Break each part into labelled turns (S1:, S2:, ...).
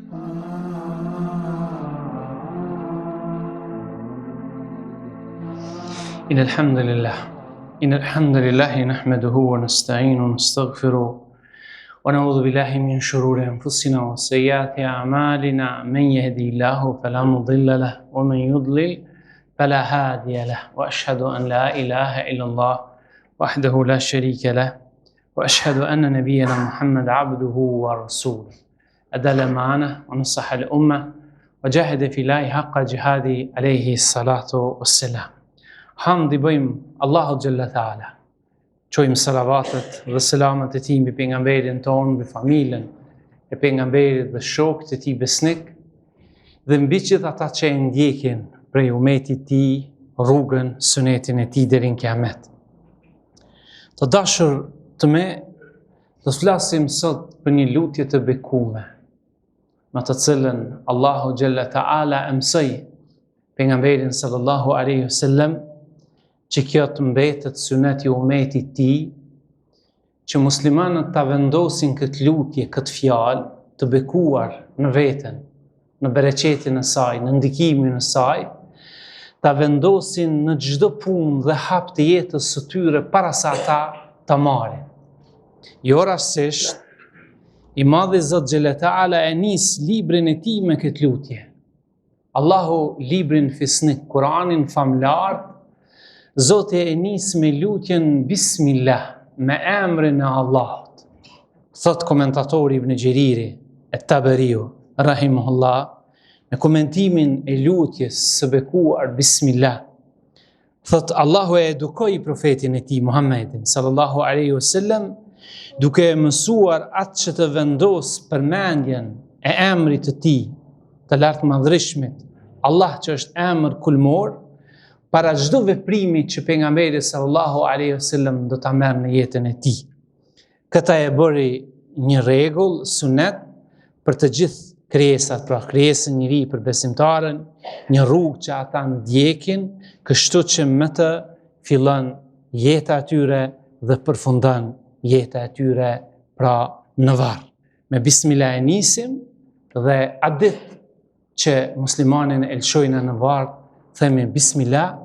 S1: إن الحمد لله نحمده ونستعينه ونستغفره ونعوذ بالله من شرور أنفسنا وسيئات أعمالنا من يهدي الله فلا مضل له ومن يضلل فلا هادي له وأشهد أن لا إله إلا الله وحده لا شريك له وأشهد أن نبينا محمد عبده ورسوله أدى الأمانة ونصح الأمة وجاهد في الله حق جهاده عليه الصلاة والسلام. Hamdi bëjmë Allahu Gjelle Ta'ala. Qojmë salavatet dhe selamet e tij mbi pejgamberin tonë, mbi familjen e pejgamberit dhe shokët e tij besnik, dhe mbi gjithë ata që e ndjekin prej umetit tij rrugën, sunetin e tij deri në kiamet. Të dashur të me, do të flasim sot për një lutje të bekuar, me të cilën Allahu Gjelle Ta'ala e mësoi pejgamberin sallallahu alaihi wasallam që kjo të mbetet sunet i umetit tij, që muslimanët ta vendosin këtë lutje, këtë fjalë të bekuar në veten, në bereqetin e saj, në ndikimin e saj, ta vendosin në çdo punë dhe hap të jetës së tyre para se ata ta marrin. Jo rastësisht, i madhi Zot Gjelle Ta'ala e nis librin e tij me këtë lutje. Allahu librin fisnik, Kur'anin famlar, Zoti e nis me lutjen Bismillah, me emrin e Allahut. Thot komentatori Ibn Gjeriri et-Tabariu, rahimahullah, në komentimin e lutjes së bekuar Bismillah, thot Allahu e edukoi profetin e tij Muhammedin sallallahu alaihi wasallam duke mësuar atë që të vendos përmendjen e emrit të tij, të lartë madhrishmit, Allah që është emër kulmor, para çdo veprimi që pejgamberi sallallahu alaihi wasallam do ta merr në jetën e tij. Këta e bëri një rregull, sunet për të gjithë krijesat, pra krijesën njëri për besimtarën, një rrugë që ata ndjekin, kështu që me të fillon jeta e tyre dhe përfundon jeta e tyre pra në varr. Me bismillah e nisim dhe atë ditë që muslimanin e lëshojnë në varr, themi Bismillah,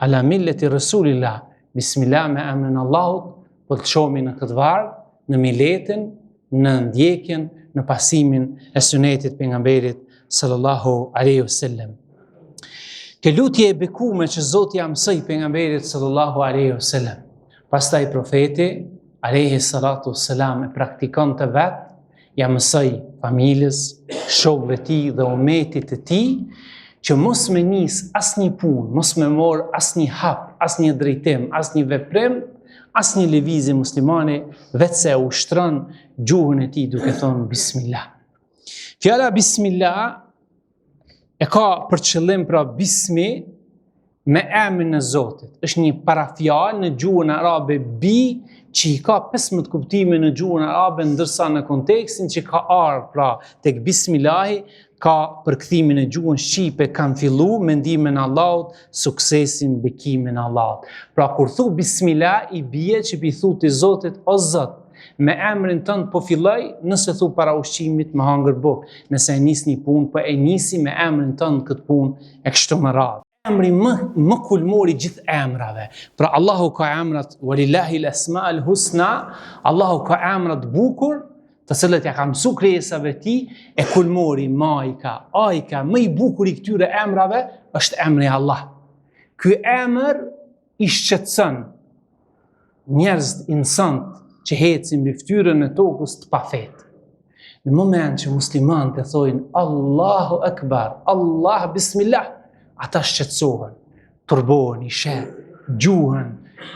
S1: ala milleti Rasulillah, Bismillah me emrin Allahut, po të shohemi në këtë varr, në miletin, në ndjekjen, në pasimin e sunetit pejgamberit sallallahu alaihi wasallam. Kjo lutje e bekuar që Zoti ja mësoi pejgamberit sallallahu alaihi wasallam. Pastaj profeti alaihi salatu wassalam e praktikonte vet, ja mësoi familjes, shokëve të tij dhe umetit të tij, që mos me nis asnjë punë, mos me mor asnjë hap, asnjë drejtim, asnjë veprim, asnjë lëvizje muslimane, vetë se ushtron gjuhën e tij duke thonë Bismillah. Fjala Bismillah e ka për qëllim pra bismi me emrin e Zotit. Është një parafjalë në gjuhën arabe bi, që i ka 15 kuptime në gjuhën arabe, ndërsa në kontekstin që ka ardhur pra tek Bismillahi, ka përkthimin e gjuhën shqipe, kanë fillu mendimin e Allahut, suksesin, bekimin e Allahut. Pra kur thu Bismillah, i bie që pi thu ti Zotit, o Zot, me emrin tënd po filloj, nëse thu para ushqimit me hangër bukë, nëse e nis një punë, po e nisi me emrin tënd këtë punë e kështu me radhë. Emri më kulmori gjithë emrave. Pra Allahu ka emrat walillahi al-asma'ul husna, Allahu ka emrat bukur, të cilët ja ka mësu krijesave ti, e kulmori, majka, ajka, më i bukur i këtyre emrave, është emri Allah. Ky emër i shqetëson njerëz insant që hecin mbi fytyrën e tokës të pafet. Në moment që muslimanët e thojnë Allahu Akbar, Allah Bismillah, ata shqetësohen, turbohen, i sheh, gjuhen,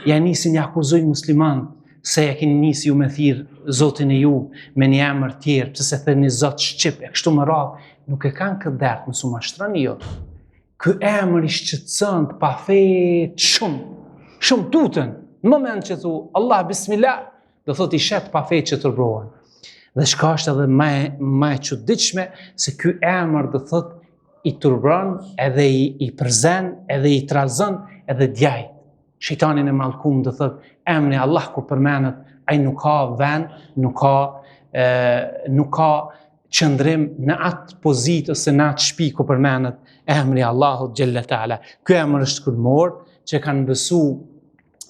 S1: ja nisin ja akuzojnë muslimanët, se e keni nisi ju me thirë Zotin e ju me një emër tjerë, pëse se thënë një Zot Shqip, e kështu më radhë, nuk e kanë këtë dertë, mësu mashtrani jo. Ky emër i shqetëson të pafet shumë tutën, në moment që thu Allah Bismillah, do thot i shet pafet që turbohen. Dhe shka është edhe më e çuditshme, se ky emër do thot i turbron, edhe i përzen, edhe i trazon, edhe djajt. Shejtanin e mallkum do thot emri Allah kur përmendet, ai nuk ka vend, nuk ka qëndrim në atë pozitë ose në atë shtëpi ku përmendet emri Allahut xhalla taala. Ky emër është kulmor që kanë besu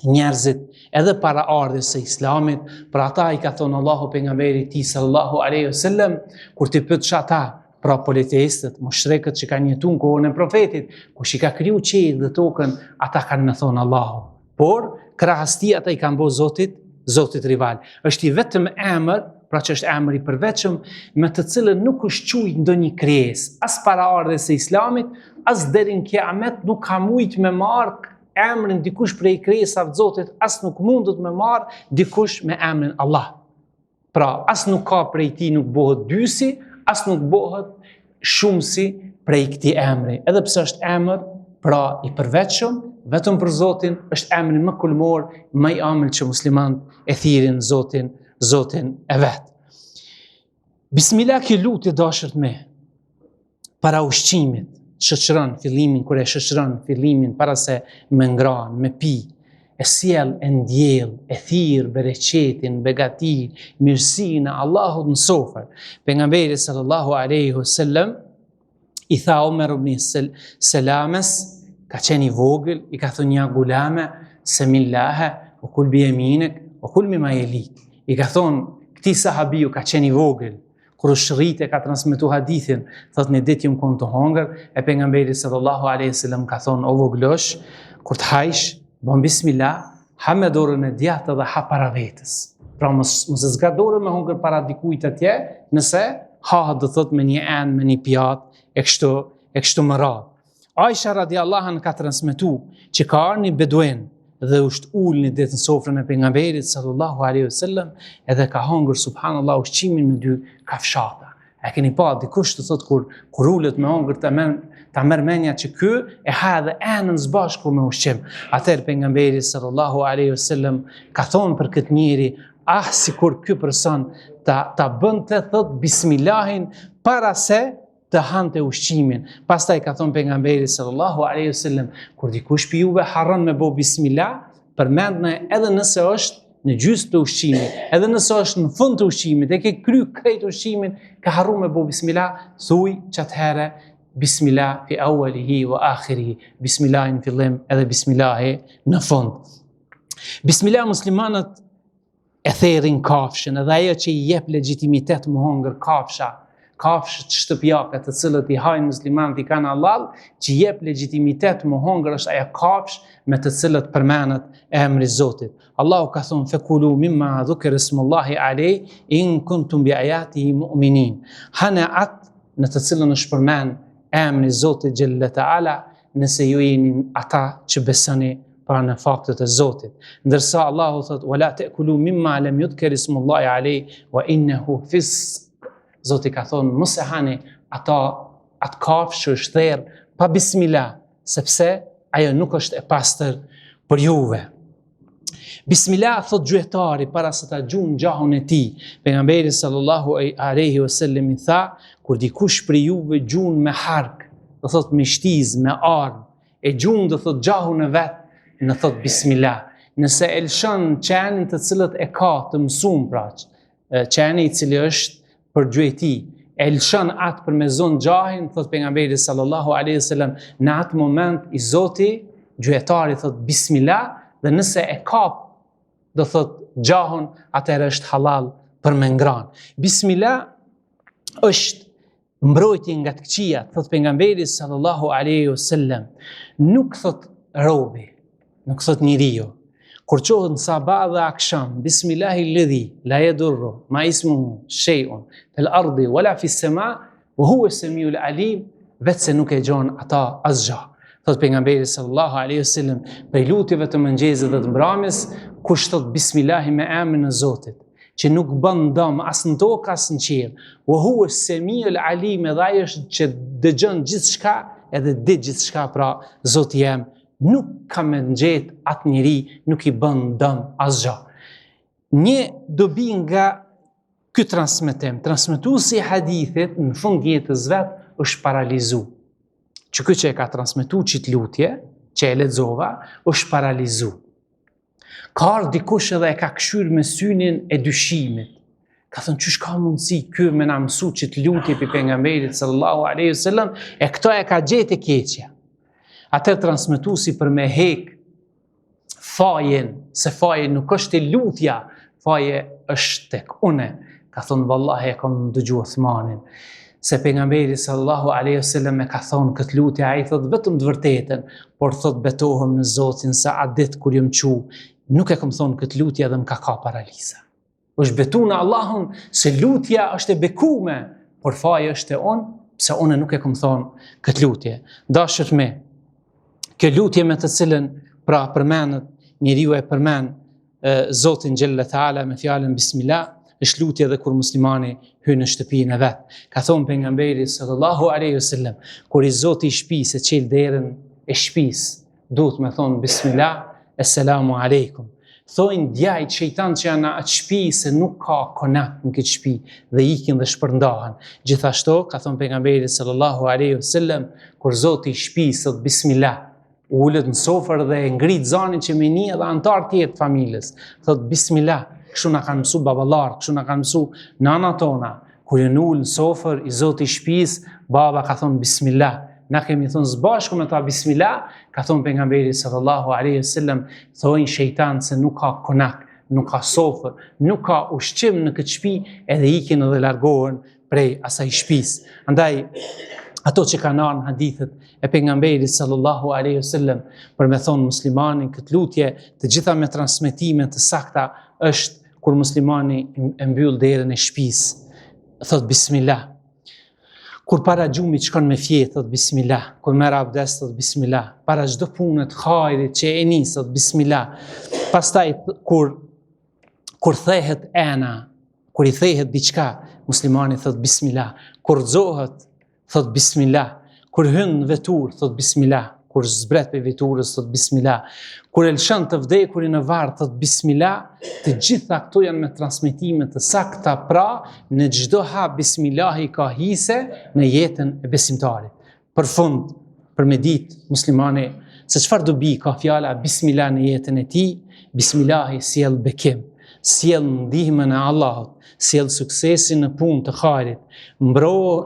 S1: njerëzit edhe para ardhes së Islamit. Për ata i ka thonë Allahu pejgamberit tij sallallahu alaihi wasallam kur ti pyetsh ata, pra politeistët, mushrikët që kanë jetuar në kohën e profetit, kush i ka kriju qiellin dhe tokën, ata kanë më thonë Allahu. Por krahas tij ata i kanë bërë Zotit rival. Është i vetëm emër, pra që është emër i përveçëm, me të cilën nuk është quajtur ndonjë krijesë, as para ardhes së Islamit, as deri në Kiamet nuk ka mujt me marrë emrin dikush prej krijesave të Zotit, as nuk mundët me marrë dikush me emrin Allah. Pra, as nuk ka prej tij, nuk bëhet dysi, as nuk bëhet shumësi prej këtij emri. Edhe pse është emër, pra i përveçëm, vetëm për Zotin, është emri më kulmor, më i ëmbël që muslimanët e thirrin Zotin e vet. Bismillah ki lutje dashurt me para ushqimit, shoqëron fillimin kur e shoqëron fillimin para se me ngran, me pi, e sjell, e ndjell, e thirr bereqetin, begatin, mirësinë e Allahut në sofër. Pejgamberi sallallahu alaihi wasallam i tha Omer ibn Salames, ka qenë i vogël, i ka thënë ja gulame, semillaha, o kul bi yaminik, o kul mimma yelik. I ka thonë këtij sahabiu ka qenë i vogël, kur u shërite ka transmetu hadithin, thot një ditë jam kon të hongër, e pejgamberi sallallahu alaihi wasallam ka thonë o voglosh, kur të hajsh, bën bismillah, ha me dorën e djathtë dhe ha para vetës. Pra mos zga dorën me hongër para dikujt atje, nëse ha do thot me një enë, me një pjatë, e kështu më radhë. Aisha radiallahu anha ka transmetu që ka ardhur një beduin dhe është ul një ditë në sofrën e pejgamberit sallallahu alaihi wasallam edhe ka hongër subhanallahu ushqimin me 2 kafshata. E keni pa dikush të thot kur ulet me hongër ta merr mendja që ky e ha edhe enën së bashku me ushqim. Atëherë pejgamberi sallallahu alaihi wasallam ka thonë për këtë njeri, sikur ky person ta bënte thot bismillahin para se të hante ushqimin. Pastaj ka thonë pejgamberi sallallahu alaihi wasallam, kur dikush pi juve harron me bo bismillah, përmendni edhe nëse është në gjysmë të ushqimit, edhe nëse është në fund të ushqimit, e ke kry krejt ushqimin, ka harru me bo bismillah, thuj që atëherë bismillah fi awwalihi wa akhirihi, bismillah në fillim edhe bismillah në fund. Bismillah muslimanët e therin kafshën, edhe ajo që i jep legjitimitet më hongër kafshët shtëpiake të cilët i hajnë muslimanët i kanë halal, që jep legjitimitet më hongër është ajo kafsh me të cilët përmendet emri Zotit. Allahu ka thonë fekulu mimma dhukira ismullahi alej in kuntum bi ayatihi mu'minin. Hane atë në të cilën është përmend emri Zotit xhella taala, nëse ju jeni ata që besoni pra në faktet e Zotit. Ndërsa Allahu thotë wala ta'kulu mimma lam yudhkar ismullahi alej wa innahu fisq. Zoti ka thonë, mos e hani atë kafshë që është therr pa bismillah, sepse ajo nuk është e pastër për juve. Bismillah thot gjuetari para se ta gjunë gjahun e tij. Pejgamberi sallallahu alaihi wasallam i tha, kur dikush për juve gjunë me hark, do thot me shtiz, me armë, e gjunë do thot gjahun e vet, në thot bismillah. Nëse e lëshon qenin të cilët e ka të mësuar pra, qeni i cili është për gjueti, e lëshon atë për me zonë gjahin, thot pejgamberi sallallahu alaihi wasallam, në atë moment i Zoti, gjuetari thot bismillah, dhe nëse e kap, do thot gjahun, atëherë është halal për me ngran. Bismillah është mbrojtje nga të këqija, thot pejgamberi sallallahu alaihi wasallam, nuk thot robi, nuk thot njeriu. Kur qohet në sabah dhe aksham, bismillahi alladhi la yadurru ma ismuhu shay'un fil ardi wala fis sama wa huwa as-sami'ul alim, vetë se nuk e gjon ata asgjë. Thot pejgamberi sallallahu alaihi wasallam, për lutjeve të mëngjesit dhe të mbrëmjes, kush thot bismillahi me emrin e Zotit, që nuk bën dëm as në tokë as në qiell, wa huwa as-sami'ul alim, dhe ai është që dëgjon gjithçka edhe di gjithçka, pra Zoti jam nuk ka me ngjet atë njeri, nuk i bën dëm asgjë. Një dobi nga ky transmetuesi i hadithit në fund jetës vet është paralizu. Që ky që e ka transmetuar çit lutje, që e lexova, është paralizu. Ka ardhur dikush edhe e ka kshyrë me synin e dyshimit. Ka thënë çysh ka mundësi ky me na mësu që të lutje për pejgamberit sallallahu alaihi wasallam, e këto e ka gjetë keqja. Atë transmetuesi për me hek fajen, se faje nuk është e lutja, faje është tek une. Ka thënë vallahi e kam dëgju Uthmanin, se pejgamberi sallallahu alaihi wasallam e ka thonë këtë lutje, ai thot vetëm të vërtetën, por thot betohem në Zotin se a ditë kur jam çu, nuk e kam thonë këtë lutje dhe më ka paraliza. Është betu në Allahun se lutja është e bekume, por faje është e unë, pse unë nuk e kam thonë këtë lutje. Dashur me, kjo lutje me të cilën pra përmendet, njeriu e përmend Zotin Gjelle Teala me fjalën Bismillah, është lutje dhe kur muslimani hyn në shtëpinë e vet. Ka thonë pejgamberi sallallahu alaihi wasallam, kur i Zoti i shtëpisë e çel derën e shtëpisë, duhet me thonë Bismillah, Assalamu alaikum. Thojnë djajt shejtan që janë atë shtëpi se nuk ka konak në këtë shtëpi dhe ikin dhe shpërndahen. Gjithashtu, ka thonë pejgamberi sallallahu alaihi wasallam, kur Zoti i shtëpisë thot Bismillah, ullet në sofër dhe ngrit zanin që me një dhe antar tjetë familjes. Thot Bismillah, kështu na kanë mësu baballar, kështu na kanë mësu nana tona. Kur jën ullë në sofër i Zoti i shtëpisë, baba ka thonë Bismillah. Na kemi thonë zbashku me ta Bismillah, ka thonë pejgamberi sallallahu alaihi wasallam, thojnë shejtan se nuk ka konak, nuk ka sofër, nuk ka ushqim në këtë shtëpi, edhe ikin dhe largohen prej asaj shtëpisë. Andaj ato që kanë ardhur hadithet e pejgamberit sallallahu alaihi wasallam për me thonë muslimanin këtë lutje, të gjitha me transmetime të sakta, është kur muslimani e mbyll derën e shtëpisë, thot Bismillah. Kur para gjumit shkon me fjetë, thot Bismillah. Kur merr abdest, thot Bismillah. Para çdo pune të hajrit që e nis, thot Bismillah. Pastaj kur thehet ena, kur i thehet diçka, muslimani thot Bismillah. Kur xohet, thot Bismillah. Kur hyn në vetur, thot Bismillah. Kur zbret për veturës, thot Bismillah. Kur elshon të vdekurin në varr, thot Bismillah. Të gjitha këto janë me transmetime të sakta, pra në çdo hap Bismillahi ka hise në jetën e besimtarit. Për fund, për me ditë muslimani se çfarë dobi ka fjala Bismillah në jetën e tij, Bismillahi sjell bekim, sjell ndihmën e Allahut, sjell suksesin në punë të hajrit,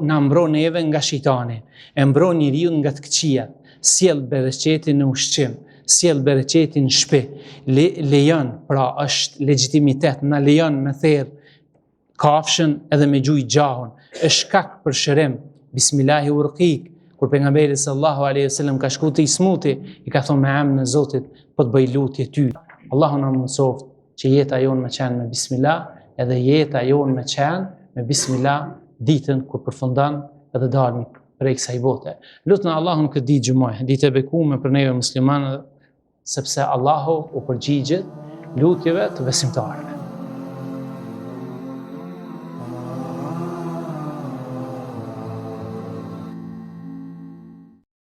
S1: na mbron neve nga shejtani, e mbron njeriu nga të këqijat, sjell bereqetin në ushqim, sjell bereqetin në shtëpi, lejon, pra është legjitimitet, na lejon me therr kafshën edhe me gjuj gjahun, është shkak për shërim, Bismillahi urqik, kur pejgamberi sallallahu alaihi wasallam ka shku te Ismuti, i ka thonë me emrin e Zotit, po të bëj lutje ty. Allahu na mësoft që jeta jonë me qenë me Bismillah, edhe jeta jonë me qenë me Bismillah ditën kur përfundon edhe dalmi prej kësaj bote. Lutna Allahun këtë ditë gjumaj, ditë e bekuar për neve muslimanë, sepse Allahu u përgjigjet lutjeve të besimtarëve.